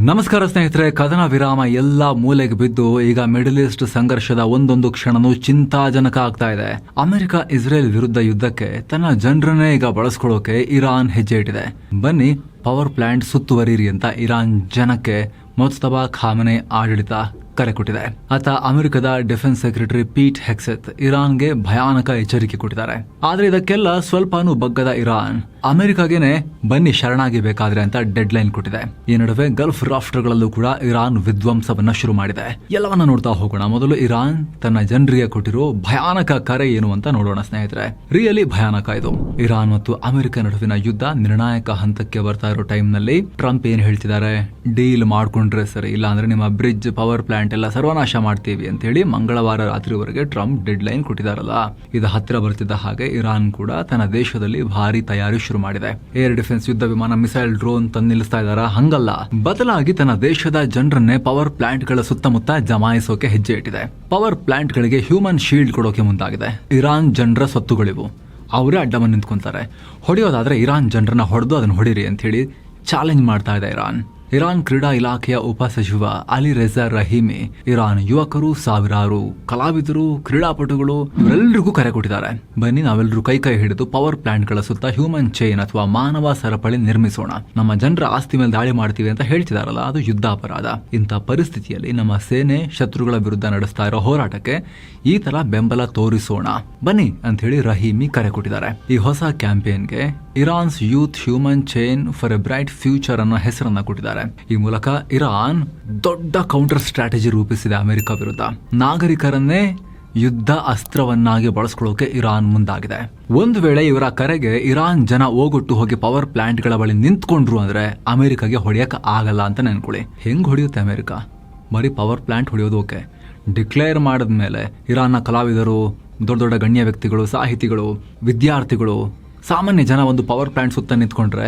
ನಮಸ್ಕಾರ ಸ್ನೇಹಿತರೆ. ಕದನ ವಿರಾಮ ಎಲ್ಲ ಮೂಲೆಗೆ ಬಿದ್ದು ಈಗ ಮಿಡಲ್ ಈಸ್ಟ್ ಸಂಘರ್ಷದ ಒಂದೊಂದು ಕ್ಷಣನೂ ಚಿಂತಾಜನಕ ಆಗ್ತಾ ಇದೆ. ಅಮೆರಿಕ ಇಸ್ರೇಲ್ ವಿರುದ್ಧ ಯುದ್ಧಕ್ಕೆ ತನ್ನ ಜನರನ್ನೇ ಈಗ ಬಳಸ್ಕೊಳ್ಳೋಕೆ ಇರಾನ್ ಹೆಜ್ಜೆ ಇಟ್ಟಿದೆ. ಬನ್ನಿ, ಪವರ್ ಪ್ಲಾಂಟ್ ಸುತ್ತುವರಿರಿ ಅಂತ ಇರಾನ್ ಜನಕ್ಕೆ ಮುಜ್ತಬಾ ಖಾಮೆನಿ ಆಡಳಿತ ಕರೆ ಕೊಟ್ಟಿದೆ. ಆತ ಅಮೆರಿಕದ ಡಿಫೆನ್ಸ್ ಸೆಕ್ರೆಟರಿ ಪೀಟ್ ಹೆಕ್ಸೆತ್ ಇರಾನ್ಗೆ ಭಯಾನಕ ಎಚ್ಚರಿಕೆ ಕೊಟ್ಟಿದ್ದಾರೆ. ಆದ್ರೆ ಇದಕ್ಕೆಲ್ಲ ಸ್ವಲ್ಪನೂ ಬಗ್ಗದ ಇರಾನ್ ಅಮೆರಿಕಾಗೇನೆ ಬನ್ನಿ ಶರಣಾಗಿ ಬೇಕಾದ್ರೆ ಅಂತ ಡೆಡ್ ಲೈನ್ ಕೊಟ್ಟಿದೆ. ಈ ನಡುವೆ ಗಲ್ಫ್ ರಾಷ್ಟ್ರಗಳಲ್ಲೂ ಕೂಡ ಇರಾನ್ ವಿಧ್ವಂಸವನ್ನ ಶುರು ಮಾಡಿದೆ. ಎಲ್ಲವನ್ನ ನೋಡ್ತಾ ಹೋಗೋಣ. ಮೊದಲು ಇರಾನ್ ತನ್ನ ಜನರಿಗೆ ಕೊಟ್ಟಿರೋ ಭಯಾನಕ ಕರೆ ಏನು ಅಂತ ನೋಡೋಣ ಸ್ನೇಹಿತರೆ. ರಿಯಲಿ ಭಯಾನಕ ಇದು. ಇರಾನ್ ಮತ್ತು ಅಮೆರಿಕ ನಡುವಿನ ಯುದ್ಧ ನಿರ್ಣಾಯಕ ಹಂತಕ್ಕೆ ಬರ್ತಾ ಇರೋ ಟೈಮ್ ನಲ್ಲಿ ಟ್ರಂಪ್ ಏನ್ ಹೇಳ್ತಿದ್ದಾರೆ, ಡೀಲ್ ಮಾಡ್ಕೊಂಡ್ರೆ ಸರಿ, ಇಲ್ಲ ಅಂದ್ರೆ ನಿಮ್ಮ ಬ್ರಿಡ್ಜ್, ಪವರ್ ಪ್ಲಾಂಟ್ ಎಲ್ಲ ಸರ್ವನಾಶ ಮಾಡ್ತೀವಿ ಅಂತ ಹೇಳಿ ಮಂಗಳವಾರ ರಾತ್ರಿವರೆಗೆ ಟ್ರಂಪ್ ಡೆಡ್ ಲೈನ್ ಕೊಟ್ಟಿದಾರಲ್ಲ. ಇದು ಹತ್ತಿರ ಬರ್ತಿದ್ದ ಹಾಗೆ ಇರಾನ್ ಕೂಡ ತನ್ನ ದೇಶದಲ್ಲಿ ಭಾರಿ ತಯಾರಿ ಶುರು ಮಾಡಿದೆ. ಏರ್ ಡಿಫೆನ್ಸ್, ಯುದ್ಧ ವಿಮಾನ, ಮಿಸೈಲ್, ಡ್ರೋನ್ ತಂದು ನಿಲ್ಲಿಸ್ತಾ ಇದಾರ. ಹಂಗಲ್ಲ, ಬದಲಾಗಿ ತನ್ನ ದೇಶದ ಜನರನ್ನೇ ಪವರ್ ಪ್ಲಾಂಟ್ ಗಳ ಸುತ್ತಮುತ್ತ ಜಮಾಯಿಸೋಕೆ ಹೆಜ್ಜೆ ಇಟ್ಟಿದೆ. ಪವರ್ ಪ್ಲಾಂಟ್ ಗಳಿಗೆ ಹ್ಯೂಮನ್ ಶೀಲ್ಡ್ ಕೊಡೋಕೆ ಮುಂದಾಗಿದೆ. ಇರಾನ್ ಜನರ ಸ್ವತ್ತುಗಳಿವು, ಅವರೇ ಅಡ್ಡವನ್ನು ನಿಂತ್ಕೊಂತಾರೆ. ಹೊಡೆಯೋದಾದ್ರೆ ಇರಾನ್ ಜನರನ್ನ ಹೊಡೆದು ಅದನ್ನ ಹೊಡಿರಿ ಅಂತ ಹೇಳಿ ಚಾಲೆಂಜ್ ಮಾಡ್ತಾ ಇದೆ ಇರಾನ್. ಇರಾನ್ ಕ್ರೀಡಾ ಇಲಾಖೆಯ ಉಪಸಚಿವ ಅಲಿ ರೆಜಾ ರಹೀಮಿ ಇರಾನ್ ಯುವಕರು, ಸಾವಿರಾರು ಕಲಾವಿದರು, ಕ್ರೀಡಾಪಟುಗಳು ಇವರೆಲ್ಲರಿಗೂ ಕರೆ ಕೊಟ್ಟಿದ್ದಾರೆ. ಬನ್ನಿ, ನಾವೆಲ್ಲರೂ ಕೈ ಹಿಡಿದು ಪವರ್ ಪ್ಲಾಂಟ್ ಗಳ ಸುತ್ತ ಹ್ಯೂಮನ್ ಚೈನ್ ಅಥವಾ ಮಾನವ ಸರಪಳಿ ನಿರ್ಮಿಸೋಣ. ನಮ್ಮ ಜನರ ಆಸ್ತಿ ಮೇಲೆ ದಾಳಿ ಮಾಡ್ತೀವಿ ಅಂತ ಹೇಳ್ತಿದಾರಲ್ಲ, ಅದು ಯುದ್ಧ ಅಪರಾಧ. ಇಂಥ ಪರಿಸ್ಥಿತಿಯಲ್ಲಿ ನಮ್ಮ ಸೇನೆ ಶತ್ರುಗಳ ವಿರುದ್ಧ ನಡೆಸ್ತಾ ಇರೋ ಹೋರಾಟಕ್ಕೆ ಈ ತರ ಬೆಂಬಲ ತೋರಿಸೋಣ ಬನ್ನಿ ಅಂತ ಹೇಳಿ ರಹೀಮಿ ಕರೆ ಕೊಟ್ಟಿದ್ದಾರೆ. ಈ ಹೊಸ ಕ್ಯಾಂಪೇನ್ಗೆ Iran's youth human chain for a bright future ಅನ್ನೋ ಹೆಸರನ್ನ ಕೊಟ್ಟಿದ್ದಾರೆ. ಈ ಮೂಲಕ ಇರಾನ್ ದೊಡ್ಡ ಕೌಂಟರ್ ಸ್ಟ್ರಾಟಜಿ ರೂಪಿಸಿದೆ ಅಮೆರಿಕ ವಿರುದ್ಧ. ನಾಗರಿಕರನ್ನೇ ಯುದ್ಧ ಅಸ್ತ್ರವನ್ನಾಗಿ ಬಳಸ್ಕೊಳ್ಳೋಕೆ ಇರಾನ್ ಮುಂದಾಗಿದೆ. ಒಂದು ವೇಳೆ ಇವರ ಕರೆಗೆ ಇರಾನ್ ಜನ ಓಗೊಟ್ಟು ಹೋಗಿ ಪವರ್ ಪ್ಲಾಂಟ್ ಗಳ ಬಳಿ ನಿಂತ್ಕೊಂಡ್ರು ಅಂದ್ರೆ ಅಮೆರಿಕಾಗೆ ಹೊಡೆಯಕ್ ಆಗಲ್ಲ ಅಂತ ನೆನ್ಕೊಳ್ಳಿ. ಹೆಂಗ್ ಹೊಡೆಯುತ್ತೆ ಅಮೆರಿಕ? ಬರೀ ಪವರ್ ಪ್ಲಾಂಟ್ ಹೊಡೆಯೋದು ಓಕೆ, ಡಿಕ್ಲೇರ್ ಮಾಡಿದ್ಮೇಲೆ ಇರಾನ್ನ ಕಲಾವಿದರು, ದೊಡ್ಡ ದೊಡ್ಡ ಗಣ್ಯ ವ್ಯಕ್ತಿಗಳು, ಸಾಹಿತಿಗಳು, ವಿದ್ಯಾರ್ಥಿಗಳು, ಸಾಮಾನ್ಯ ಜನ ಒಂದು ಪವರ್ ಪ್ಲಾಂಟ್ ಸುತ್ತ ನಿಂತ್ಕೊಂಡ್ರೆ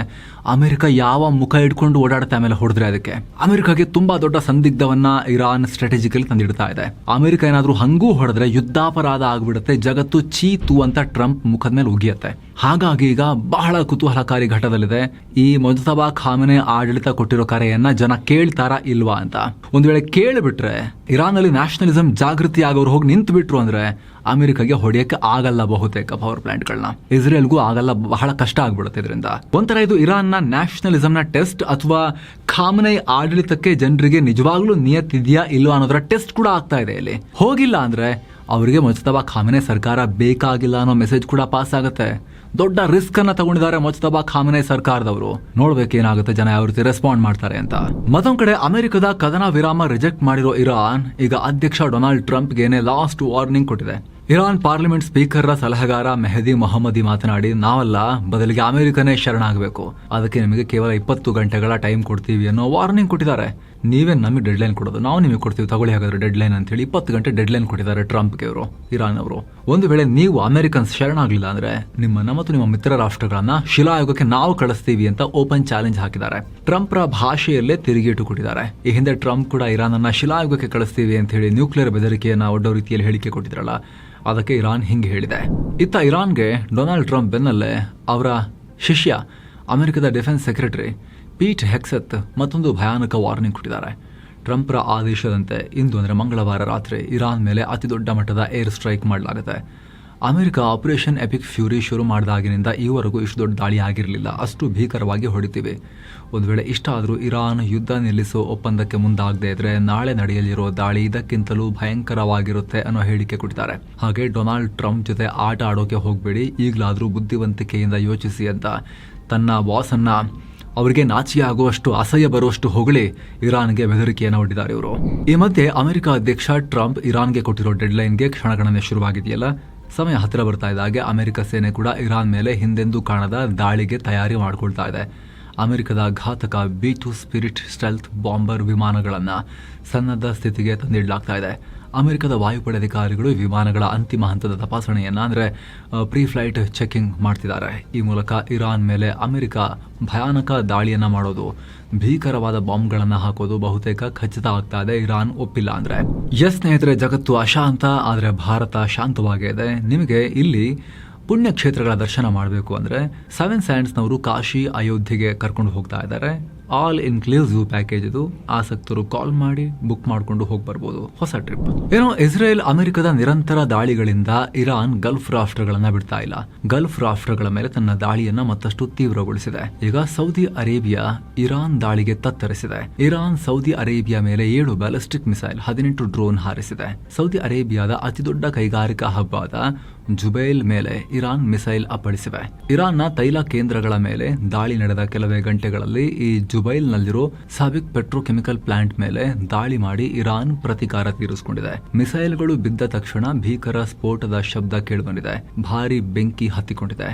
ಅಮೆರಿಕ ಯಾವ ಮುಖ ಇಟ್ಕೊಂಡು ಓಡಾಡುತ್ತೆ? ಆಮೇಲೆ ಹೊಡೆದ್ರೆ ಅದಕ್ಕೆ ಅಮೆರಿಕಾಗೆ ತುಂಬಾ ದೊಡ್ಡ ಸಂದಿಗ್ಧವನ್ನ ಇರಾನ್ ಸ್ಟ್ರಾಟಜಿಕಲಿ ತಂದಿಡ್ತಾ ಇದೆ. ಅಮೆರಿಕ ಏನಾದ್ರೂ ಹಂಗೂ ಹೊಡೆದ್ರೆ ಯುದ್ಧಾಪರಾಧ ಆಗ್ಬಿಡುತ್ತೆ, ಜಗತ್ತು ಚೀತು ಅಂತ ಟ್ರಂಪ್ ಮುಖದ ಮೇಲೆ ಉಗಿಯತ್ತೆ. ಹಾಗಾಗಿ ಈಗ ಬಹಳ ಕುತೂಹಲಕಾರಿ ಘಟ್ಟದಲ್ಲಿದೆ. ಈ ಮುಜ್ತಬಾ ಖಾಮೆನಿ ಆಡಳಿತ ಕೊಟ್ಟಿರೋ ಕರೆಯನ್ನ ಜನ ಕೇಳ್ತಾರಾ ಇಲ್ವಾ ಅಂತ. ಒಂದ್ ವೇಳೆ ಕೇಳಿಬಿಟ್ರೆ, ಇರಾನ್ ಅಲ್ಲಿ ನ್ಯಾಷನಲಿಸಂ ಜಾಗೃತಿ ಆಗೋರು ಹೋಗಿ ನಿಂತು ಬಿಟ್ರು ಅಂದ್ರೆ ಅಮೆರಿಕಾಗೆ ಹೊಡೆಯಕ್ಕೆ ಆಗಲ್ಲ ಬಹುತೇಕ ಪವರ್ ಪ್ಲಾಂಟ್ ಗಳನ್ನ. ಇಸ್ರೇಲ್ಗೂ ಆಗಲ್ಲ, ಬಹಳ ಕಷ್ಟ ಆಗ್ಬಿಡುತ್ತೆ ಇದರಿಂದ. ಒಂಥರ ಇದು ಇರಾನ್ ನ ನ್ಯಾಷನಲಿಸಂ ನ ಟೆಸ್ಟ್, ಅಥವಾ ಖಾಮೆನಿ ಆಡಳಿತಕ್ಕೆ ಜನರಿಗೆ ನಿಜವಾಗ್ಲೂ ನಿಯತ್ತಿದ್ಯಾ ಇಲ್ವಾ ಅನ್ನೋದರ ಟೆಸ್ಟ್ ಕೂಡ ಆಗ್ತಾ ಇದೆ ಇಲ್ಲಿ. ಹೋಗಿಲ್ಲ ಅಂದ್ರೆ ಅವರಿಗೆ ಮುಜ್ತಬಾ ಖಾಮೆನಿ ಸರ್ಕಾರ ಬೇಕಾಗಿಲ್ಲ ಅನ್ನೋ ಮೆಸೇಜ್ ಕೂಡ ಪಾಸ್ ಆಗುತ್ತೆ. ದೊಡ್ಡ ರಿಸ್ಕ್ ಅನ್ನ ತಗೊಂಡಿದ್ದಾರೆ ಮುಜ್ತಬಾ ಖಾಮೆನಿ ಸರ್ಕಾರದವರು. ನೋಡ್ಬೇಕೇನಾಗುತ್ತೆ ಜನ ಯಾವ ರೀತಿ ರೆಸ್ಪಾಂಡ್ ಮಾಡ್ತಾರೆ ಅಂತ. ಮತ್ತೊಂದ್ ಕಡೆ ಅಮೆರಿಕದ ಕದನ ವಿರಾಮ ರಿಜೆಕ್ಟ್ ಮಾಡಿರೋ ಇರಾನ್ ಈಗ ಅಧ್ಯಕ್ಷ ಡೊನಾಲ್ಡ್ ಟ್ರಂಪ್ ಗೆ ಲಾಸ್ಟ್ ವಾರ್ನಿಂಗ್ ಕೊಟ್ಟಿದೆ. ಇರಾನ್ ಪಾರ್ಲಿಮೆಂಟ್ ಸ್ಪೀಕರ್ ಸಲಹೆಗಾರ ಮೆಹದಿ ಮೊಹಮ್ಮದಿ ಮಾತನಾಡಿ, ನಾವಲ್ಲ, ಬದಲಿಗೆ ಅಮೆರಿಕನೇ ಶರಣಾಗಬೇಕು, ಅದಕ್ಕೆ ನಿಮಗೆ ಕೇವಲ 20 ಗಂಟೆಗಳ ಟೈಮ್ ಕೊಡ್ತೀವಿ ಅನ್ನೋ ವಾರ್ನಿಂಗ್ ಕೊಟ್ಟಿದ್ದಾರೆ. ನೀವೇ ನಮಗೆ ಡೆಡ್ ಲೈನ್ ಕೊಡೋದು, ನಾವು ನಿಮಗೆ ಕೊಡ್ತೀವಿ, ತಗೊಳ್ಳಿ ಹಾಗಾದ್ರೆ ಡೆಡ್ ಲೈನ್ ಅಂತ ಹೇಳಿ 20 ಗಂಟೆ ಡೆಡ್ ಲೈನ್ ಕೊಟ್ಟಿದ್ದಾರೆ ಟ್ರಂಪ್ಗೆ ಅವರು, ಇರಾನ್ ಅವರು. ಒಂದು ವೇಳೆ ನೀವು ಅಮೆರಿಕನ್ಸ್ ಶರಣಾಗ್ಲಿಲ್ಲ ಅಂದ್ರೆ ನಿಮ್ಮನ್ನ ಮತ್ತು ನಿಮ್ಮ ಮಿತ್ರ ರಾಷ್ಟ್ರಗಳನ್ನ ಶಿಲಾಯುಗಕ್ಕೆ ನಾವು ಕಳಿಸ್ತೀವಿ ಅಂತ ಓಪನ್ ಚಾಲೆಂಜ್ ಹಾಕಿದ್ದಾರೆ. ಟ್ರಂಪ್ರ ಭಾಷೆಯಲ್ಲೇ ತಿರುಗೇಟು ಕೊಟ್ಟಿದ್ದಾರೆ. ಈ ಹಿಂದೆ ಟ್ರಂಪ್ ಕೂಡ ಇರಾನ್ ಅನ್ನ ಶಿಲಾಯುಗಕ್ಕೆ ಕಳಿಸ್ತೀವಿ ಅಂತ ಹೇಳಿ ನ್ಯೂಕ್ಲಿಯರ್ ಬೆದರಿಕೆಯನ್ನ ಒಡ್ಡೋ ರೀತಿಯಲ್ಲಿ ಹೇಳಿಕೆ ಕೊಟ್ಟಿದ್ರಲ್ಲ, ಅದಕ್ಕೆ ಇರಾನ್ ಹಿಂಗೆ ಹೇಳಿದೆ. ಇತ್ತ ಇರಾನ್ಗೆ ಡೊನಾಲ್ಡ್ ಟ್ರಂಪ್ ಬೆನ್ನಲ್ಲೇ ಅವರ ಶಿಷ್ಯ ಅಮೆರಿಕದ ಡಿಫೆನ್ಸ್ ಸೆಕ್ರೆಟರಿ ಪೀಟ್ ಹೆಕ್ಸೆತ್ ಮತ್ತೊಂದು ಭಯಾನಕ ವಾರ್ನಿಂಗ್ ಕೊಟ್ಟಿದ್ದಾರೆ. ಟ್ರಂಪ್ರ ಆದೇಶದಂತೆ ಇಂದು ಅಂದರೆ ಮಂಗಳವಾರ ರಾತ್ರಿ ಇರಾನ್ ಮೇಲೆ ಅತಿ ದೊಡ್ಡ ಮಟ್ಟದ ಏರ್ ಸ್ಟ್ರೈಕ್ ಮಾಡಲಾಗುತ್ತೆ. ಅಮೆರಿಕ ಆಪರೇಷನ್ ಎಪಿಕ್ ಫ್ಯೂರಿ ಶುರು ಮಾಡಿದಾಗಿನಿಂದ ಈವರೆಗೂ ಇಷ್ಟು ದೊಡ್ಡ ದಾಳಿ ಆಗಿರಲಿಲ್ಲ, ಅಷ್ಟು ಭೀಕರವಾಗಿ ಹೊಡಿತೀವಿ. ಒಂದು ವೇಳೆ ಇಷ್ಟ ಆದರೂ ಇರಾನ್ ಯುದ್ಧ ನಿಲ್ಲಿಸೋ ಒಪ್ಪಂದಕ್ಕೆ ಮುಂದಾಗದೇ ಇದ್ರೆ ನಾಳೆ ನಡೆಯಲಿರೋ ದಾಳಿ ಇದಕ್ಕಿಂತಲೂ ಭಯಂಕರವಾಗಿರುತ್ತೆ ಅನ್ನೋ ಹೇಳಿಕೆ ಕೊಟ್ಟಿದ್ದಾರೆ. ಹಾಗೆ ಡೊನಾಲ್ಡ್ ಟ್ರಂಪ್ ಜೊತೆ ಆಟ ಆಡೋಕೆ ಹೋಗಬೇಡಿ, ಈಗಲಾದರೂ ಬುದ್ಧಿವಂತಿಕೆಯಿಂದ ಯೋಚಿಸಿ ಅಂತ ತನ್ನ ಬಾಸನ್ನ ಅವರಿಗೆ ನಾಚಿಕೆ ಆಗುವಷ್ಟು, ಅಸಹ್ಯ ಬರುವಷ್ಟು ಹೊಗಳಿ ಇರಾನ್ಗೆ ಬೆದರಿಕೆಯನ್ನು ಒಡ್ಡಿದ್ದಾರೆ ಇವರು. ಈ ಮಧ್ಯೆ ಅಮೆರಿಕ ಅಧ್ಯಕ್ಷ ಟ್ರಂಪ್ ಇರಾನ್ಗೆ ಕೊಟ್ಟಿರೋ ಡೆಡ್ ಲೈನ್ಗೆ ಕ್ಷಣಗಣನೆ ಶುರುವಾಗಿದೆಯಲ್ಲ. ಸಮಯ ಹತ್ತಿರ ಬರ್ತಾ ಇದ್ದಾಗೆ ಅಮೆರಿಕ ಸೇನೆ ಕೂಡ ಇರಾನ್ ಮೇಲೆ ಹಿಂದೆಂದೂ ಕಾಣದ ದಾಳಿಗೆ ತಯಾರಿ ಮಾಡಿಕೊಳ್ತಾ ಇದೆ. ಅಮೆರಿಕದ ಘಾತಕ B-2 ಸ್ಪಿರಿಟ್ ಸ್ಟೆಲ್ತ್ ಬಾಂಬರ್ ವಿಮಾನಗಳನ್ನು ಸನ್ನದ್ಧ ಸ್ಥಿತಿಗೆ ತಂದಿಡಲಾಗ್ತಾ ಇದೆ. ಅಮೆರಿಕದ ವಾಯುಪಡೆ ಅಧಿಕಾರಿಗಳು ವಿಮಾನಗಳ ಅಂತಿಮ ಹಂತದ ತಪಾಸಣೆಯನ್ನ ಅಂದರೆ ಪ್ರೀ ಫ್ಲೈಟ್ ಚೆಕಿಂಗ್ ಮಾಡ್ತಿದ್ದಾರೆ. ಈ ಮೂಲಕ ಇರಾನ್ ಮೇಲೆ ಅಮೆರಿಕ ಭಯಾನಕ ದಾಳಿಯನ್ನ ಮಾಡೋದು, ಭೀಕರವಾದ ಬಾಂಬ್ಗಳನ್ನು ಹಾಕೋದು ಬಹುತೇಕ ಖಚಿತ ಆಗ್ತಾ ಇದೆ, ಇರಾನ್ ಒಪ್ಪಿಲ್ಲ ಅಂದ್ರೆ. ಸ್ನೇಹಿತರೆ, ಜಗತ್ತು ಅಶಾಂತ, ಆದರೆ ಭಾರತ ಶಾಂತವಾಗೇ ಇದೆ. ನಿಮಗೆ ಇಲ್ಲಿ ಪುಣ್ಯಕ್ಷೇತ್ರಗಳ ದರ್ಶನ ಮಾಡಬೇಕು ಅಂದರೆ 7 ಸ್ಯಾಂಡ್ಸ್ನವರು ಕಾಶಿ, ಅಯೋಧ್ಯೆಗೆ ಕರ್ಕೊಂಡು ಹೋಗ್ತಾ ಇದ್ದಾರೆ. ಆಲ್ ಇನ್ಕ್ಲೂಸಿವ್ ಪ್ಯಾಕೇಜ್ ಇದು. ಆಸಕ್ತರು ಕಾಲ್ ಮಾಡಿ ಬುಕ್ ಮಾಡಿಕೊಂಡು ಹೋಗಿ ಬರ್ಬೋದು. ಹೊಸ ಟ್ರಿಪ್. ಏನೋ ಇಸ್ರೇಲ್ ಅಮೆರಿಕದ ನಿರಂತರ ದಾಳಿಗಳಿಂದ ಇರಾನ್ ಗಲ್ಫ್ ರಾಷ್ಟ್ರಗಳನ್ನ ಬಿಡ್ತಾ ಇಲ್ಲ. ಗಲ್ಫ್ ರಾಷ್ಟ್ರಗಳ ಮೇಲೆ ತನ್ನ ದಾಳಿಯನ್ನ ಮತ್ತಷ್ಟು ತೀವ್ರಗೊಳಿಸಿದೆ. ಈಗ ಸೌದಿ ಅರೇಬಿಯಾ ಇರಾನ್ ದಾಳಿಗೆ ತತ್ತರಿಸಿದೆ. ಇರಾನ್ ಸೌದಿ ಅರೇಬಿಯಾ ಮೇಲೆ 7 ಬ್ಯಾಲಿಸ್ಟಿಕ್ ಮಿಸೈಲ್, 18 ಡ್ರೋನ್ ಹಾರಿಸಿದೆ. ಸೌದಿ ಅರೇಬಿಯಾದ ಅತಿದೊಡ್ಡ ಕೈಗಾರಿಕಾ ಹಬ್ಬಾದ ಜುಬೈಲ್ ಮೇಲೆ ಇರಾನ್ ಮಿಸೈಲ್ ಅಪ್ಪಳಿಸಿವೆ. ಇರಾನ್ನ ತೈಲ ಕೇಂದ್ರಗಳ ಮೇಲೆ ದಾಳಿ ನಡೆದ ಕೆಲವೇ ಗಂಟೆಗಳಲ್ಲಿ ಈ ಜುಬೈಲ್ನಲ್ಲಿರೋ ಸಾಬಿಕ್ ಪೆಟ್ರೋಕೆಮಿಕಲ್ ಪ್ಲಾಂಟ್ ಮೇಲೆ ದಾಳಿ ಮಾಡಿ ಇರಾನ್ ಪ್ರತಿಕಾರ ತೀರಿಸಿಕೊಂಡಿದೆ. ಮಿಸೈಲ್ಗಳು ಬಿದ್ದ ತಕ್ಷಣ ಭೀಕರ ಸ್ಫೋಟದ ಶಬ್ದ ಕೇಳಿಬಂದಿದೆ. ಭಾರಿ ಬೆಂಕಿ ಹತ್ತಿಕೊಂಡಿದೆ.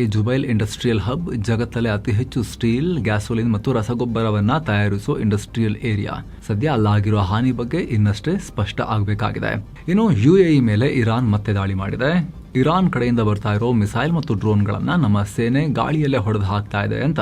ಈ ಜುಬೈಲ್ ಇಂಡಸ್ಟ್ರಿಯಲ್ ಹಬ್ ಜಗತ್ತಲ್ಲೇ ಅತಿ ಹೆಚ್ಚು ಸ್ಟೀಲ್, ಗ್ಯಾಸೋಲಿನ್ ಮತ್ತು ರಸಗೊಬ್ಬರವನ್ನ ತಯಾರಿಸೋ ಇಂಡಸ್ಟ್ರಿಯಲ್ ಏರಿಯಾ. ಸದ್ಯ ಅಲ್ಲಾಗಿರೋ ಹಾನಿ ಬಗ್ಗೆ ಇನ್ನಷ್ಟೇ ಸ್ಪಷ್ಟ ಆಗಬೇಕಾಗಿದೆ. ಇನ್ನು UAE ಮೇಲೆ ಇರಾನ್ ಮತ್ತೆ ದಾಳಿ ಮಾಡಿದೆ. ಇರಾನ್ ಕಡೆಯಿಂದ ಬರ್ತಾ ಇರೋ ಮಿಸೈಲ್ ಮತ್ತು ಡ್ರೋನ್ಗಳನ್ನ ನಮ್ಮ ಸೇನೆ ಗಾಳಿಯಲ್ಲೇ ಹೊಡೆದು ಹಾಕ್ತಾ ಇದೆ ಅಂತ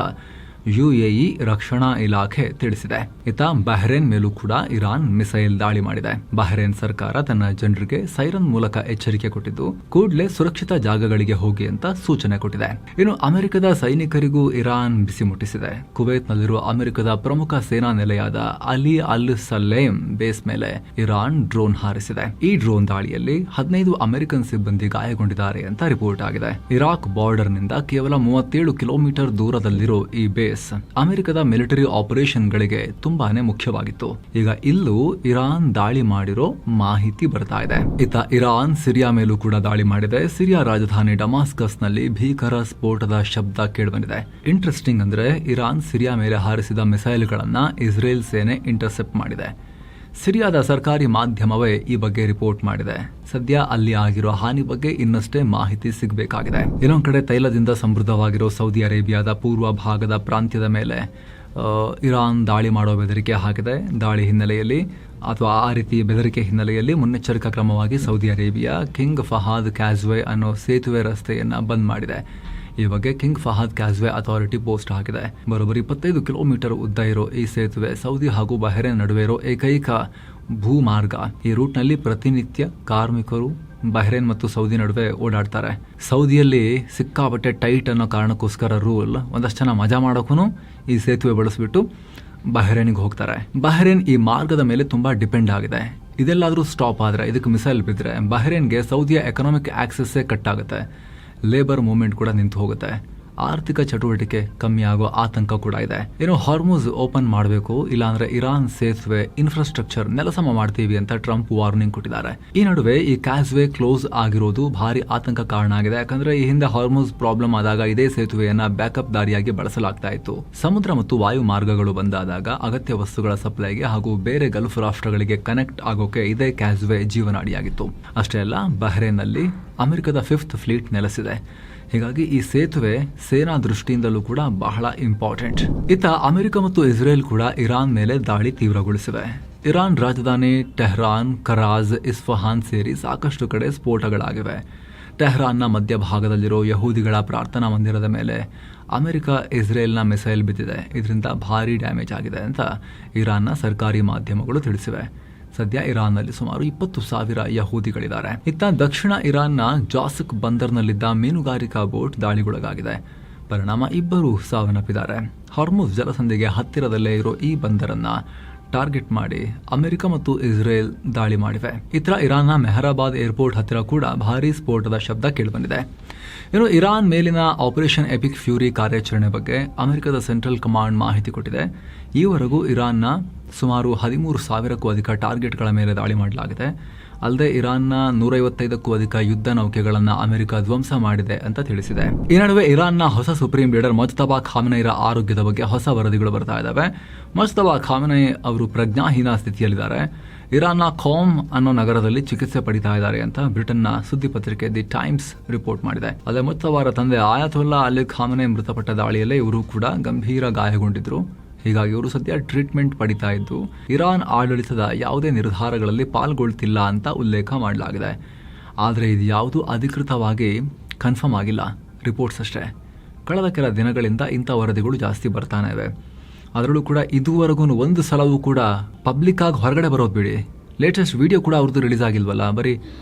UAE ರಕ್ಷಣಾ ಇಲಾಖೆ ತಿಳಿಸಿದೆ. ಇತ್ತ ಬಹ್ರೇನ್ ಮೇಲೂ ಕೂಡ ಇರಾನ್ ಮಿಸೈಲ್ ದಾಳಿ ಮಾಡಿದೆ. ಬಹ್ರೇನ್ ಸರ್ಕಾರ ತನ್ನ ಜನರಿಗೆ ಸೈರನ್ ಮೂಲಕ ಎಚ್ಚರಿಕೆ ಕೊಟ್ಟಿದ್ದು, ಕೂಡಲೇ ಸುರಕ್ಷಿತ ಜಾಗಗಳಿಗೆ ಹೋಗಿ ಅಂತ ಸೂಚನೆ ಕೊಟ್ಟಿದೆ. ಇನ್ನು ಅಮೆರಿಕದ ಸೈನಿಕರಿಗೂ ಇರಾನ್ ಬಿಸಿ ಮುಟ್ಟಿಸಿದೆ. ಕುವೈತ್ನಲ್ಲಿರುವ ಅಮೆರಿಕದ ಪ್ರಮುಖ ಸೇನಾ ನೆಲೆಯಾದ ಅಲಿ ಅಲ್ ಸಲೇಮ್ ಬೇಸ್ ಮೇಲೆ ಇರಾನ್ ಡ್ರೋನ್ ಹಾರಿಸಿದೆ. ಈ ಡ್ರೋನ್ ದಾಳಿಯಲ್ಲಿ 15 ಅಮೆರಿಕನ್ ಸಿಬ್ಬಂದಿ ಗಾಯಗೊಂಡಿದ್ದಾರೆ ಅಂತ ರಿಪೋರ್ಟ್ ಆಗಿದೆ. ಇರಾಕ್ ಬಾರ್ಡರ್ ನಿಂದ ಕೇವಲ 37 ಕಿಲೋಮೀಟರ್ ದೂರದಲ್ಲಿರೋ ಈ ಬೇಸ್ ಅಮೆರಿಕದ ಮಿಲಿಟರಿ ಆಪರೇಷನ್ ಗಳಿಗೆ ತುಂಬಾನೇ ಮುಖ್ಯವಾಗಿತ್ತು. ಈಗ ಇಲ್ಲೂ ಇರಾನ್ ದಾಳಿ ಮಾಡಿರೋ ಮಾಹಿತಿ ಬರ್ತಾ ಇದೆ. ಇತ್ತ ಇರಾನ್ ಸಿರಿಯಾ ಮೇಲೂ ಕೂಡ ದಾಳಿ ಮಾಡಿದೆ. ಸಿರಿಯಾ ರಾಜಧಾನಿ ಡಮಾಸ್ಕಸ್ ನಲ್ಲಿ ಭೀಕರ ಸ್ಫೋಟದ ಶಬ್ದ ಕೇಳಿಬಂದಿದೆ. ಇಂಟ್ರೆಸ್ಟಿಂಗ್ ಅಂದ್ರೆ ಇರಾನ್ ಸಿರಿಯಾ ಮೇಲೆ ಹಾರಿಸಿದ ಮಿಸೈಲ್ಗಳನ್ನ ಇಸ್ರೇಲ್ ಸೇನೆ ಇಂಟರ್ಸೆಪ್ಟ್ ಮಾಡಿದೆ. ಸಿರಿಯಾದ ಸರ್ಕಾರಿ ಮಾಧ್ಯಮವೇ ಈ ಬಗ್ಗೆ ರಿಪೋರ್ಟ್ ಮಾಡಿದೆ. ಸದ್ಯ ಅಲ್ಲಿ ಆಗಿರೋ ಹಾನಿ ಬಗ್ಗೆ ಇನ್ನಷ್ಟೇ ಮಾಹಿತಿ ಸಿಗಬೇಕಾಗಿದೆ. ಇನ್ನೊಂದ್ ಕಡೆ ತೈಲದಿಂದ ಸಮೃದ್ಧವಾಗಿರೋ ಸೌದಿ ಅರೇಬಿಯಾದ ಪೂರ್ವ ಭಾಗದ ಪ್ರಾಂತ್ಯದ ಮೇಲೆ ಇರಾನ್ ದಾಳಿ ಮಾಡೋ ಬೆದರಿಕೆ ಹಾಕಿದೆ. ದಾಳಿ ಹಿನ್ನೆಲೆಯಲ್ಲಿ ಅಥವಾ ಆ ರೀತಿ ಬೆದರಿಕೆ ಹಿನ್ನೆಲೆಯಲ್ಲಿ ಮುನ್ನೆಚ್ಚರಿಕಾ ಕ್ರಮವಾಗಿ ಸೌದಿ ಅರೇಬಿಯಾ ಕಿಂಗ್ ಫಹಾದ್ ಕ್ಯಾಸ್ವೆ ಅನ್ನೋ ಸೇತುವೆ ರಸ್ತೆಯನ್ನ ಬಂದ್ ಮಾಡಿದೆ. ಈ ಬಗ್ಗೆ ಕಿಂಗ್ ಫಹಾದ್ ಕ್ಯಾಸ್ವೆ ಅಥಾರಿಟಿ ಪೋಸ್ಟ್ ಹಾಕಿದೆ. ಬರೋಬ್ಬರಿ 25 ಕಿಲೋಮೀಟರ್ ಉದ್ದ ಇರೋ ಈ ಸೇತುವೆ ಸೌದಿ ಹಾಗೂ ಬಹರೇನ್ ನಡುವೆ ಇರೋ ಏಕೈಕ ಭೂಮಾರ್ಗ. ಈ ರೂಟ್ನಲ್ಲಿ ಪ್ರತಿನಿತ್ಯ ಕಾರ್ಮಿಕರು ಬಹರೇನ್ ಮತ್ತು ಸೌದಿ ನಡುವೆ ಓಡಾಡ್ತಾರೆ. ಸೌದಿಯಲ್ಲಿ ಸಿಕ್ಕಾಪಟ್ಟೆ ಟೈಟ್ ಅನ್ನೋ ಕಾರಣಕ್ಕೋಸ್ಕರ ರೂಲ್, ಒಂದಷ್ಟು ಜನ ಮಜಾ ಮಾಡೋಕ್ಕೂ ಈ ಸೇತುವೆ ಬಳಸ್ಬಿಟ್ಟು ಬಹರೇನಿಗೆ ಹೋಗ್ತಾರೆ. ಬಹರೇನ್ ಈ ಮಾರ್ಗದ ಮೇಲೆ ತುಂಬಾ ಡಿಪೆಂಡ್ ಆಗಿದೆ. ಇದೆಲ್ಲಾದ್ರೂ ಸ್ಟಾಪ್ ಆದ್ರೆ, ಇದಕ್ಕೆ ಮಿಸೈಲ್ ಬಿದ್ದರೆ ಬಹರೇನ್ಗೆ ಸೌದಿಯ ಎಕನಾಮಿಕ್ ಆಕ್ಸೆಸ್ಸೇ ಕಟ್ ಆಗುತ್ತೆ. ಲೇಬರ್ ಮೂವ್ಮೆಂಟ್ ಕೂಡ ನಿಂತು ಹೋಗುತ್ತೆ. ಆರ್ಥಿಕ ಚಟುವಟಿಕೆ ಕಮ್ಮಿ ಆಗೋ ಆತಂಕ ಕೂಡ ಇದೆ. ಏನು ಹಾರ್ಮುಜ್ ಓಪನ್ ಮಾಡಬೇಕು, ಇಲ್ಲಾಂದ್ರೆ ಇರಾನ್ ಸೇತುವೆ ಇನ್ಫ್ರಾಸ್ಟ್ರಕ್ಚರ್ ನೆಲಸಮ ಮಾಡ್ತೀವಿ ಅಂತ ಟ್ರಂಪ್ ವಾರ್ನಿಂಗ್ ಕೊಟ್ಟಿದ್ದಾರೆ. ಈ ನಡುವೆ ಈ ಕ್ಯಾಸ್ವೆ ಕ್ಲೋಸ್ ಆಗಿರೋದು ಭಾರಿ ಆತಂಕ ಕಾರಣ ಆಗಿದೆ. ಯಾಕಂದ್ರೆ ಈ ಹಿಂದೆ ಹಾರ್ಮುಜ್ ಪ್ರಾಬ್ಲಮ್ ಆದಾಗ ಇದೇ ಸೇತುವೆಯನ್ನ ಬ್ಯಾಕಪ್ ದಾರಿಯಾಗಿ ಬಳಸಲಾಗ್ತಾ ಇತ್ತು. ಸಮುದ್ರ ಮತ್ತು ವಾಯು ಮಾರ್ಗಗಳು ಬಂದಾದಾಗ ಅಗತ್ಯ ವಸ್ತುಗಳ ಸಪ್ಲೈಗೆ ಹಾಗೂ ಬೇರೆ ಗಲ್ಫ್ ರಾಷ್ಟ್ರಗಳಿಗೆ ಕನೆಕ್ಟ್ ಆಗೋಕೆ ಇದೇ ಕ್ಯಾಸ್ವೆ ಜೀವನಾಡಿಯಾಗಿತ್ತು. ಅಷ್ಟೇ ಅಲ್ಲ, ಬಹ್ರೇನ್ನಲ್ಲಿ ಅಮೆರಿಕದ 5th ಫ್ಲೀಟ್ ನೆಲೆಸಿದೆ. ಹೀಗಾಗಿ ಈ ಸೇತುವೆ ಸೇನಾ ದೃಷ್ಟಿಯಿಂದಲೂ ಕೂಡ ಬಹಳ ಇಂಪಾರ್ಟೆಂಟ್. ಇತ್ತ ಅಮೆರಿಕ ಮತ್ತು ಇಸ್ರೇಲ್ ಕೂಡ ಇರಾನ್ ಮೇಲೆ ದಾಳಿ ತೀವ್ರಗೊಳಿಸಿವೆ. ಇರಾನ್ ರಾಜಧಾನಿ ಟೆಹರಾನ್, ಕರಾಜ್, ಇಸ್ಫಹಾನ್ ಸೇರಿ ಸಾಕಷ್ಟು ಕಡೆ ಸ್ಫೋಟಗಳಾಗಿವೆ. ಟೆಹರಾನ್ನ ಮಧ್ಯಭಾಗದಲ್ಲಿರೋ ಯಹೂದಿಗಳ ಪ್ರಾರ್ಥನಾ ಮಂದಿರದ ಮೇಲೆ ಅಮೆರಿಕ ಇಸ್ರೇಲ್ನ ಮಿಸೈಲ್ ಬಿದ್ದಿದೆ. ಇದರಿಂದ ಭಾರಿ ಡ್ಯಾಮೇಜ್ ಆಗಿದೆ ಅಂತ ಇರಾನ್ನ ಸರ್ಕಾರಿ ಮಾಧ್ಯಮಗಳು ತಿಳಿಸಿವೆ. ಸದ್ಯ ಇರಾನ್ನಲ್ಲಿ ಸುಮಾರು 20,000 ಯಹೂದಿಗಳಿದ್ದಾರೆ. ಇತ್ತ ದಕ್ಷಿಣ ಇರಾನ್ನ ಜಾಸಿಕ್ ಬಂದರ್ನಲ್ಲಿದ್ದ ಮೀನುಗಾರಿಕಾ ಬೋಟ್ ದಾಳಿಗೊಳಗಾಗಿದೆ. ಪರಿಣಾಮ 2 ಸಾವನ್ನಪ್ಪಿದ್ದಾರೆ. ಹಾರ್ಮುಜ್ ಜಲಸಂಧಿಗೆ ಹತ್ತಿರದಲ್ಲೇ ಇರೋ ಈ ಬಂದರನ್ನ ಟಾರ್ಗೆಟ್ ಮಾಡಿ ಅಮೆರಿಕ ಮತ್ತು ಇಸ್ರೇಲ್ ದಾಳಿ ಮಾಡಿವೆ. ಇತರ ಇರಾನ್ನ ಮೆಹರಾಬಾದ್ ಏರ್ಪೋರ್ಟ್ ಹತ್ತಿರ ಕೂಡ ಭಾರೀ ಸ್ಫೋಟದ ಶಬ್ದ ಕೇಳಿಬಂದಿದೆ. ಇನ್ನು ಇರಾನ್ ಮೇಲಿನ ಆಪರೇಷನ್ ಎಪಿಕ್ ಫ್ಯೂರಿ ಕಾರ್ಯಾಚರಣೆ ಬಗ್ಗೆ ಅಮೆರಿಕದ ಸೆಂಟ್ರಲ್ ಕಮಾಂಡ್ ಮಾಹಿತಿ ಕೊಟ್ಟಿದೆ. ಈವರೆಗೂ ಇರಾನ್ನ ಸುಮಾರು 13,000ಕ್ಕೂ ಅಧಿಕ ಟಾರ್ಗೆಟ್ಗಳ ಮೇಲೆ ದಾಳಿ ಮಾಡಲಾಗಿದೆ. ಅಲ್ಲದೆ ಇರಾನ್ನ 155ಕ್ಕೂ ಅಧಿಕ ಯುದ್ಧ ನೌಕೆಗಳನ್ನು ಅಮೆರಿಕ ಧ್ವಂಸ ಮಾಡಿದೆ ಅಂತ ತಿಳಿಸಿದೆ. ಈ ನಡುವೆ ಇರಾನ್ನ ಹೊಸ ಸುಪ್ರೀಂ ಲೀಡರ್ ಮುಜ್ತಬಾ ಖಾಮೆನೈರ ಆರೋಗ್ಯದ ಬಗ್ಗೆ ಹೊಸ ವರದಿಗಳು ಬರ್ತಾ ಇದ್ದಾವೆ. ಮುಜ್ತಬಾ ಖಾಮೆನೈ ಅವರು ಪ್ರಜ್ಞಾಹೀನ ಸ್ಥಿತಿಯಲ್ಲಿದ್ದಾರೆ. ಇರಾನ್ನ ಖೋಮ್ ಅನ್ನೋ ನಗರದಲ್ಲಿ ಚಿಕಿತ್ಸೆ ಪಡಿತಾ ಇದ್ದಾರೆ ಅಂತ ಬ್ರಿಟನ್ನ ಸುದ್ದಿ ಪತ್ರಿಕೆ ದಿ ಟೈಮ್ಸ್ ರಿಪೋರ್ಟ್ ಮಾಡಿದೆ. ಅಲ್ಲದೆ ಮುಜ್ತಬಾರ ತಂದೆ ಆಯತುಲ್ಲಾ ಅಲಿ ಖಾಮೆನೈ ಮೃತಪಟ್ಟ ದಾಳಿಯಲ್ಲೇ ಇವರು ಕೂಡ ಗಂಭೀರ ಗಾಯಗೊಂಡಿದ್ರು. ಹೀಗಾಗಿ ಇವರು ಸದ್ಯ ಟ್ರೀಟ್ಮೆಂಟ್ ಪಡಿತಾ ಇದ್ದು ಇರಾನ್ ಆಡಳಿತದ ಯಾವುದೇ ನಿರ್ಧಾರಗಳಲ್ಲಿ ಪಾಲ್ಗೊಳ್ತಿಲ್ಲ ಅಂತ ಉಲ್ಲೇಖ ಮಾಡಲಾಗಿದೆ. ಆದರೆ ಇದು ಯಾವುದು ಅಧಿಕೃತವಾಗಿ ಕನ್ಫರ್ಮ್ ಆಗಿಲ್ಲ, ರಿಪೋರ್ಟ್ಸ್ ಅಷ್ಟೇ. ಕಳೆದ ಕೆಲ ದಿನಗಳಿಂದ ಇಂಥ ವರದಿಗಳು ಜಾಸ್ತಿ ಬರ್ತಾನೆ ಇವೆ. ಅದರಲ್ಲೂ ಕೂಡ ಇದುವರೆಗೂ ಒಂದು ಸಲವೂ ಕೂಡ ಪಬ್ಲಿಕ್ ಆಗಿ ಹೊರಗಡೆ ಬರೋದು ಬಿಡಿ, ಲೇಟೆಸ್ಟ್ ವಿಡಿಯೋ ಕೂಡ ಅವ್ರದ್ದು ರಿಲೀಸ್ ಆಗಿಲ್ವಲ್ಲ, ಬರೀ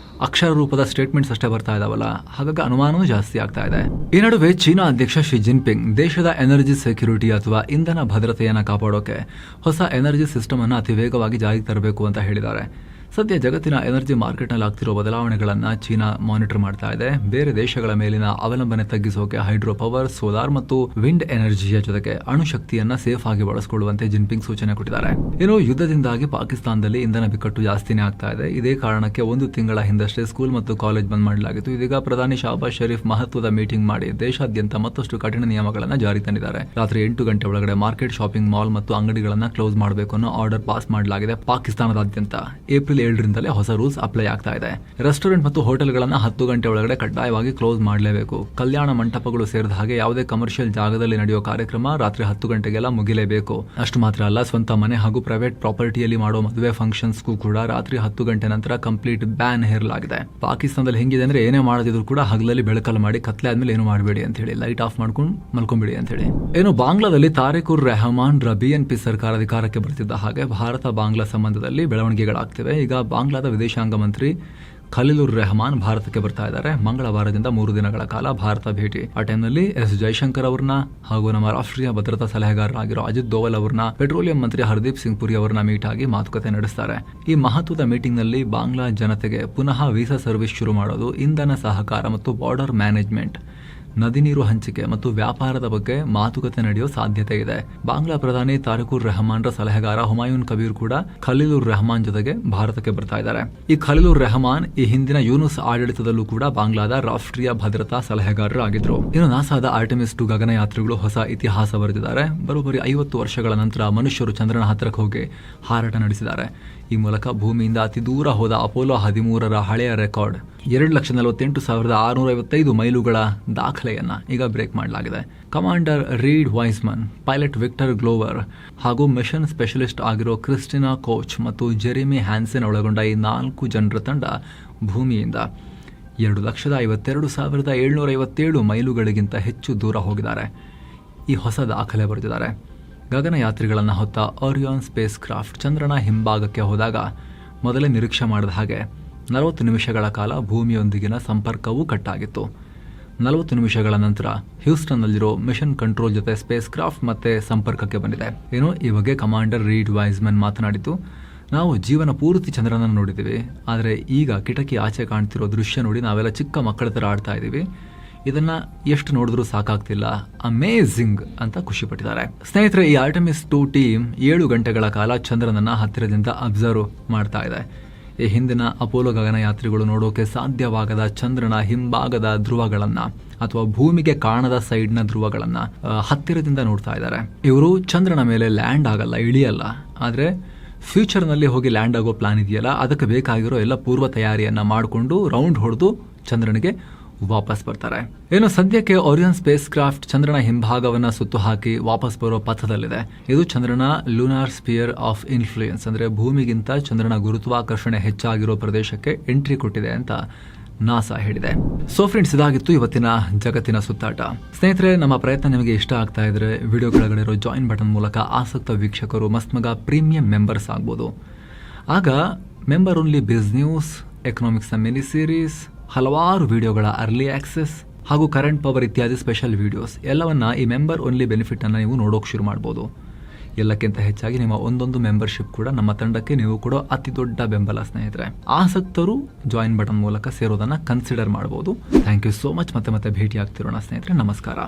ಅಕ್ಷರ ರೂಪದ ಸ್ಟೇಟ್ಮೆಂಟ್ಸ್ ಅಷ್ಟೇ ಬರ್ತಾ ಇದಾವಲ್ಲ, ಹಾಗಾಗಿ ಅನುಮಾನವೂ ಜಾಸ್ತಿ ಆಗ್ತಾ ಇದೆ. ಈ ನಡುವೆ ಚೀನಾ ಅಧ್ಯಕ್ಷ ಶಿ ಜಿನ್ಪಿಂಗ್ ದೇಶದ ಎನರ್ಜಿ ಸೆಕ್ಯೂರಿಟಿ ಅಥವಾ ಇಂಧನ ಭದ್ರತೆಯನ್ನು ಕಾಪಾಡೋಕೆ ಹೊಸ ಎನರ್ಜಿ ಸಿಸ್ಟಮ್ ಅನ್ನು ಅತಿ ವೇಗವಾಗಿ ಜಾರಿಗೆ ತರಬೇಕು ಅಂತ ಹೇಳಿದ್ದಾರೆ. ಸದ್ಯ ಜಗತ್ತಿನ ಎನರ್ಜಿ ಮಾರ್ಕೆಟ್ನಲ್ಲಿ ಆಗ್ತಿರೋ ಬದಲಾವಣೆಗಳನ್ನು ಚೀನಾ ಮಾನಿಟರ್ ಮಾಡ್ತಾ ಇದೆ. ಬೇರೆ ದೇಶಗಳ ಮೇಲಿನ ಅವಲಂಬನೆ ತಗ್ಗಿಸೋಕೆ ಹೈಡ್ರೋ ಪವರ್, ಸೋಲಾರ್ ಮತ್ತು ವಿಂಡ್ ಎನರ್ಜಿಯ ಜೊತೆಗೆ ಅಣುಶಕ್ತಿಯನ್ನ ಸೇಫ್ ಆಗಿ ಬಳಸಿಕೊಳ್ಳುವಂತೆ ಜಿನ್ಪಿಂಗ್ ಸೂಚನೆ ಕೊಟ್ಟಿದ್ದಾರೆ. ಇನ್ನು ಯುದ್ಧದಿಂದಾಗಿ ಪಾಕಿಸ್ತಾನದಲ್ಲಿ ಇಂಧನ ಬಿಕ್ಕಟ್ಟು ಜಾಸ್ತಿನೇ ಆಗ್ತಾ ಇದೆ. ಇದೇ ಕಾರಣಕ್ಕೆ 1 ತಿಂಗಳ ಹಿಂದಷ್ಟೇ ಸ್ಕೂಲ್ ಮತ್ತು ಕಾಲೇಜ್ ಬಂದ್ ಮಾಡಲಾಗಿತ್ತು. ಇದೀಗ ಪ್ರಧಾನಿ ಶಹಬಾಜ್ ಶರೀಫ್ ಮಹತ್ವದ ಮೀಟಿಂಗ್ ಮಾಡಿ ದೇಶಾದ್ಯಂತ ಮತ್ತಷ್ಟು ಕಠಿಣ ನಿಯಮಗಳನ್ನು ಜಾರಿ ತಂದಿದ್ದಾರೆ. ರಾತ್ರಿ 8 ಗಂಟೆ ಒಳಗಡೆ ಮಾರ್ಕೆಟ್, ಶಾಪಿಂಗ್ ಮಾಲ್ ಮತ್ತು ಅಂಗಡಿಗಳನ್ನು ಕ್ಲೋಸ್ ಮಾಡಬೇಕು ಅನ್ನೋ ಆರ್ಡರ್ ಪಾಸ್ ಮಾಡಲಾಗಿದೆ. ಪಾಕಿಸ್ತಾನದಾದ್ಯಂತ ಏಪ್ರಿಲ್ 7ರಿಂದಲೇ ಹೊಸ ರೂಲ್ಸ್ ಅಪ್ಲೈ ಆಗ್ತಾ ಇದೆ. ರೆಸ್ಟೋರೆಂಟ್ ಮತ್ತು ಹೋಟೆಲ್ಗಳನ್ನು 10 ಗಂಟೆ ಒಳಗಡೆ ಕಡ್ಡಾಯವಾಗಿ ಕ್ಲೋಸ್ ಮಾಡಲೇಬೇಕು. ಕಲ್ಯಾಣ ಮಂಟಪಗಳು ಸೇರಿದ ಹಾಗೆ ಯಾವುದೇ ಕಮರ್ಷಿಯಲ್ ಜಾಗದಲ್ಲಿ ನಡೆಯೋ ಕಾರ್ಯಕ್ರಮ ರಾತ್ರಿ 10 ಗಂಟೆಗೆಲ್ಲ ಮುಗಿಲೇಬೇಕು. ಅಷ್ಟು ಮಾತ್ರ ಅಲ್ಲ, ಸ್ವಂತ ಮನೆ ಹಾಗೂ ಪ್ರೈವೇಟ್ ಪ್ರಾಪರ್ಟಿಯಲ್ಲಿ ಮಾಡೋ ಮದುವೆ ಫಂಕ್ಷನ್ಸ್ಗೂ ಕೂಡ ರಾತ್ರಿ 10 ಗಂಟೆ ನಂತರ ಕಂಪ್ಲೀಟ್ ಬ್ಯಾನ್ ಹೇರಲಾಗಿದೆ. ಪಾಕಿಸ್ತಾನದಲ್ಲಿ ಹೆಂಗಿದೆ ಅಂದ್ರೆ ಏನೇ ಮಾಡದಿದ್ರು ಕೂಡ ಹಗಲಲ್ಲಿ ಬೆಳಕಲ್ಲಿ ಮಾಡಿ, ಕತ್ಲೆ ಆದ್ಮೇಲೆ ಏನು ಮಾಡಬೇಡಿ ಅಂತ ಹೇಳಿ, ಲೈಟ್ ಆಫ್ ಮಾಡ್ಕೊಂಡು ಮಲ್ಕೊಂಡ್ಬಿಡಿ ಅಂತ ಹೇಳಿ. ಏನು ಬಾಂಗ್ಲಾದಲ್ಲಿ ತಾರಿಕುರ್ ರೆಹಮಾನ್ BNP ಸರ್ಕಾರ ಅಧಿಕಾರಕ್ಕೆ ಬರ್ತಿದ್ದ ಹಾಗೆ ಭಾರತ ಬಾಂಗ್ಲಾ ಸಂಬಂಧದಲ್ಲಿ ಬೆಳವಣಿಗೆಗಳಾಗ್ತಿವೆ. ಈಗ ಬಾಂಗ್ಲಾದ ವಿದೇಶಾಂಗ ಮಂತ್ರಿ ಖಲೀಲುರ್ ರೆಹಮಾನ್ ಭಾರತಕ್ಕೆ ಬರ್ತಾ ಇದ್ದಾರೆ. ಮಂಗಳವಾರದಿಂದ 3 ದಿನಗಳ ಕಾಲ ಭಾರತ ಭೇಟಿ. ಆ ಟೈಮ್ನಲ್ಲಿ ಎಸ್ ಜೈಶಂಕರ್ ಅವ್ರನ್ನ ಹಾಗೂ ನಮ್ಮ ರಾಷ್ಟ್ರೀಯ ಭದ್ರತಾ ಸಲಹೆಗಾರರಾಗಿರೋ ಅಜಿತ್ ದೋವಲ್ ಅವ್ರನ್ನ, ಪೆಟ್ರೋಲಿಯಂ ಮಂತ್ರಿ ಹರ್ದೀಪ್ ಸಿಂಗ್ ಪುರಿ ಅವರನ್ನ ಮೀಟ್ ಆಗಿ ಮಾತುಕತೆ ನಡೆಸ್ತಾರೆ. ಈ ಮಹತ್ವದ ಮೀಟಿಂಗ್ ನಲ್ಲಿ ಬಾಂಗ್ಲಾ ಜನತೆಗೆ ಪುನಃ ವೀಸಾ ಸರ್ವಿಸ್ ಶುರು ಮಾಡೋದು, ಇಂಧನ ಸಹಕಾರ ಮತ್ತು ಬಾರ್ಡರ್ ಮ್ಯಾನೇಜ್ಮೆಂಟ್, ನದಿ ನೀರು ಹಂಚಿಕೆ ಮತ್ತು ವ್ಯಾಪಾರದ ಬಗ್ಗೆ ಮಾತುಕತೆ ನಡೆಯೋ ಸಾಧ್ಯತೆ ಇದೆ. ಬಾಂಗ್ಲಾ ಪ್ರಧಾನಿ ತಾರಿಕುರ್ ರೆಹಮಾನ್ರ ಸಲಹೆಗಾರ ಹುಮಾಯೂನ್ ಕಬೀರ್ ಕೂಡ ಖಲೀಲುರ್ ರೆಹಮಾನ್ ಜೊತೆಗೆ ಭಾರತಕ್ಕೆ ಬರ್ತಾ ಇದ್ದಾರೆ. ಈ ಖಲೀಲುರ್ ರೆಹಮಾನ್ ಈ ಹಿಂದಿನ ಯೂನುಸ್ ಆಡಳಿತದಲ್ಲೂ ಕೂಡ ಬಾಂಗ್ಲಾದ ರಾಷ್ಟ್ರೀಯ ಭದ್ರತಾ ಸಲಹೆಗಾರರಾಗಿದ್ರು. ಇನ್ನು ನಾಸಾದ ಆರ್ಟೆಮಿಸ್ 2 ಗಗನಯಾತ್ರಿಗಳು ಹೊಸ ಇತಿಹಾಸ ಬರೆದಿದ್ದಾರೆ. ಬರೋಬ್ಬರಿ 50 ವರ್ಷಗಳ ನಂತರ ಮನುಷ್ಯರು ಚಂದ್ರನ ಹತ್ತಿರಕ್ಕೆ ಹೋಗಿ ಹಾರಾಟ ನಡೆಸಿದ್ದಾರೆ. ಈ ಮೂಲಕ ಭೂಮಿಯಿಂದ ಅತಿ ದೂರ ಹೋದ ಅಪೋಲೋ 13ರ ಹಳೆಯ ರೆಕಾರ್ಡ್ 2,48,655 ಮೈಲುಗಳ ದಾಖಲೆಯನ್ನ ಈಗ ಬ್ರೇಕ್ ಮಾಡಲಾಗಿದೆ. Commander read Wiseman, pilot Victor ಗ್ಲೋವರ್ ಹಾಗೂ ಮಿಷನ್ ಸ್ಪೆಷಲಿಸ್ಟ್ ಆಗಿರೋ ಕ್ರಿಸ್ಟಿನಾ ಕೋಚ್ ಮತ್ತು ಜೆರೆಮಿ ಹ್ಯಾನ್ಸನ್ ಒಳಗೊಂಡ ಈ 4 ಜನರ ತಂಡ ಭೂಮಿಯಿಂದ 2,52,757 ಮೈಲುಗಳಿಗಿಂತ ಹೆಚ್ಚು ದೂರ ಹೋಗಿದ್ದಾರೆ. ಈ ಹೊಸ ದಾಖಲೆ ಬರೆದಿದ್ದಾರೆ. ಗಗನಯಾತ್ರಿಗಳನ್ನು ಹೊತ್ತ ಓರಿಯಾನ್ ಸ್ಪೇಸ್ ಕ್ರಾಫ್ಟ್ ಚಂದ್ರನ ಹಿಂಭಾಗಕ್ಕೆ ಹೋದಾಗ ಮೊದಲೇ ನಿರೀಕ್ಷೆ ಮಾಡಿದ ಹಾಗೆ 40 ನಿಮಿಷಗಳ ಕಾಲ ಭೂಮಿಯೊಂದಿಗಿನ ಸಂಪರ್ಕವೂ ಕಟ್ಟಾಗಿತ್ತು. 40 ನಿಮಿಷಗಳ ನಂತರ ಹ್ಯೂಸ್ಟನ್ನಲ್ಲಿರೋ ಮಿಷನ್ ಕಂಟ್ರೋಲ್ ಜೊತೆ ಸ್ಪೇಸ್ ಕ್ರಾಫ್ಟ್ ಮತ್ತೆ ಸಂಪರ್ಕಕ್ಕೆ ಬಂದಿದೆ. ಏನೋ ಈ ಬಗ್ಗೆ ಕಮಾಂಡರ್ ರೀಡ್ ವೈಸ್ಮನ್ ಮಾತನಾಡಿತು. ನಾವು ಜೀವನ ಪೂರ್ತಿ ಚಂದ್ರನನ್ನು ನೋಡಿದ್ದೀವಿ, ಆದರೆ ಈಗ ಕಿಟಕಿ ಆಚೆ ಕಾಣ್ತಿರೋ ದೃಶ್ಯ ನೋಡಿ ನಾವೆಲ್ಲ ಚಿಕ್ಕ ಮಕ್ಕಳ ಥರ ಆಡ್ತಾ ಇದ್ದೀವಿ. ಇದನ್ನ ಎಷ್ಟು ನೋಡಿದ್ರೂ ಸಾಕಾಗ್ತಿಲ್ಲ, ಅಮೇಝಿಂಗ್ ಅಂತ ಖುಷಿ ಪಟ್ಟಿದ್ದಾರೆ. ಸ್ನೇಹಿತರೆ, ಈ ಆರ್ಟೆಮಿಸ್ 2 ಟೀಮ್ 7 ಗಂಟೆಗಳ ಕಾಲ ಚಂದ್ರನನ್ನ ಹತ್ತಿರದಿಂದ ಅಬ್ಸರ್ವ್ ಮಾಡ್ತಾ ಇದೆ. ಈ ಹಿಂದಿನ ಅಪೋಲೋ ಗಗನಯಾತ್ರಿಗಳು ನೋಡೋಕೆ ಸಾಧ್ಯವಾಗದ ಚಂದ್ರನ ಹಿಂಭಾಗದ ಧ್ರುವಗಳನ್ನ ಅಥವಾ ಭೂಮಿಗೆ ಕಾಣದ ಸೈಡ್ನ ಧ್ರುವಗಳನ್ನ ಹತ್ತಿರದಿಂದ ನೋಡ್ತಾ ಇದ್ದಾರೆ. ಇವರು ಚಂದ್ರನ ಮೇಲೆ ಲ್ಯಾಂಡ್ ಆಗಲ್ಲ, ಇಳಿಯಲ್ಲ. ಆದ್ರೆ ಫ್ಯೂಚರ್ನಲ್ಲಿ ಹೋಗಿ ಲ್ಯಾಂಡ್ ಆಗೋ ಪ್ಲಾನ್ ಇದೆಯಲ್ಲ, ಅದಕ್ಕೆ ಬೇಕಾಗಿರೋ ಎಲ್ಲ ಪೂರ್ವ ತಯಾರಿಯನ್ನ ಮಾಡಿಕೊಂಡು ರೌಂಡ್ ಹೊಡೆದು ಚಂದ್ರನಿಗೆ ವಾಪಸ್ ಬರ್ತಾರೆ. ಏನು ಸದ್ಯಕ್ಕೆ ಓರಿಯನ್ ಸ್ಪೇಸ್ ಕ್ರಾಫ್ಟ್ ಚಂದ್ರನ ಹಿಂಭಾಗವನ್ನ ಸುತ್ತು ಹಾಕಿ ವಾಪಸ್ ಬರೋ ಪಥದಲ್ಲಿದೆ. ಇದು ಚಂದ್ರನ ಲೂನಾರ್ ಸ್ಪಿಯರ್ ಆಫ್ ಇನ್ಫ್ಲೂಯೆನ್ಸ್, ಅಂದ್ರೆ ಭೂಮಿಗಿಂತ ಚಂದ್ರನ ಗುರುತ್ವಾಕರ್ಷಣೆ ಹೆಚ್ಚಾಗಿರೋ ಪ್ರದೇಶಕ್ಕೆ ಎಂಟ್ರಿ ಕೊಟ್ಟಿದೆ ಅಂತ ನಾಸಾ ಹೇಳಿದೆ. ಸೊ ಫ್ರೆಂಡ್ಸ್, ಇದಾಗಿತ್ತು ಇವತ್ತಿನ ಜಗತ್ತಿನ ಸುತ್ತಾಟ. ಸ್ನೇಹಿತರೆ, ನಮ್ಮ ಪ್ರಯತ್ನ ನಿಮಗೆ ಇಷ್ಟ ಆಗ್ತಾ ಇದ್ರೆ ವಿಡಿಯೋ ಕೆಳಗಡೆ ಇರೋ ಜಾಯಿನ್ ಬಟನ್ ಮೂಲಕ ಆಸಕ್ತ ವೀಕ್ಷಕರು ಮಸ್ತ್ಮಗ ಪ್ರೀಮಿಯಂ ಮೆಂಬರ್ಸ್ ಆಗ್ಬೋದು. ಆಗ ಮೆಂಬರ್ ಓನ್ಲಿ ಬಿಸ್ ನ್ಯೂಸ್, ಎಕನಾಮಿಕ್ಸ್ ಮಿನಿ ಸೀರೀಸ್, ಹಲವಾರು ವಿಡಿಯೋಗಳ ಅರ್ಲಿ ಆಕ್ಸೆಸ್ ಹಾಗೂ ಕರೆಂಟ್ ಪವರ್ ಇತ್ಯಾದಿ ಸ್ಪೆಷಲ್ ವಿಡಿಯೋಸ್ ಎಲ್ಲವನ್ನ ಈ ಮೆಂಬರ್ ಓನ್ಲಿ ಬೆನಿಫಿಟ್ ಅನ್ನ ನೀವು ನೋಡೋಕೆ ಶುರು ಮಾಡ್ಬೋದು. ಎಲ್ಲಕ್ಕಿಂತ ಹೆಚ್ಚಾಗಿ ನಿಮ್ಮ ಒಂದೊಂದು ಮೆಂಬರ್ಶಿಪ್ ಕೂಡ ನಮ್ಮ ತಂಡಕ್ಕೆ ನೀವು ಕೊಡೋ ಅತಿ ದೊಡ್ಡ ಬೆಂಬಲ. ಸ್ನೇಹಿತರೆ, ಆಸಕ್ತರು ಜಾಯಿನ್ ಬಟನ್ ಮೂಲಕ ಸೇರೋದನ್ನ ಕನ್ಸಿಡರ್ ಮಾಡಬಹುದು. Thank you so much. ಮತ್ತೆ ಭೇಟಿ ಆಗ್ತಿರೋಣ ಸ್ನೇಹಿತರೆ. ನಮಸ್ಕಾರ.